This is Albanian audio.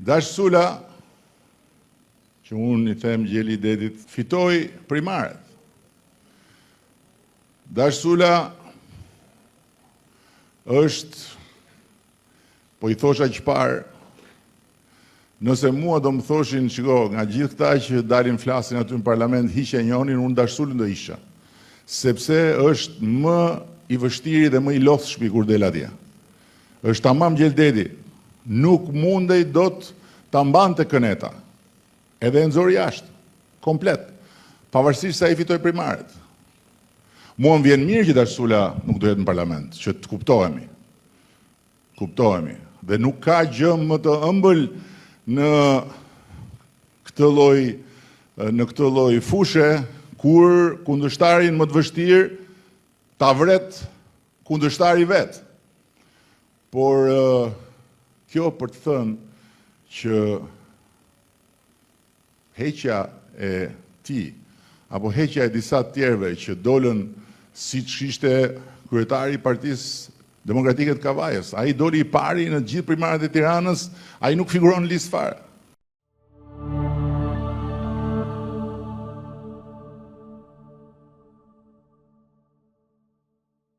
Dash Sula, që unë i them Gjeli Dedit, fitoi primaret. Dash Sula është, po i thosha që parë, nëse mua do më thoshin, shiko, nga gjithë këta që dalin flasin aty në parlament, hiqe njonin, unë Dash Sulën do isha. Sepse është më i vështiri dhe më i lodhshëm kur del atje. Është tamam Gjeldedi, nuk mundej dot ta mbante këneta. Edhe e nxori jashtë, komplet, pavarësisht se ai fitoi primaret. Mua më vjen mirë që Dash Sula nuk do jetë në parlament, që të kuptohemi. Dhe nuk ka gjë më të ëmbël në këtë lloj fushe kur kundërshtarin më të vështirë ta vret kundërshtari vet. Por kjo për të thënë që heqja e tij apo heqja e disa të tjerëve që dolën siç ishte kryetari i Partisë Demokratike të Kavajës. Ai doli i pari në gjithë primaret e Tiranës, ai nuk figuron në listë fare.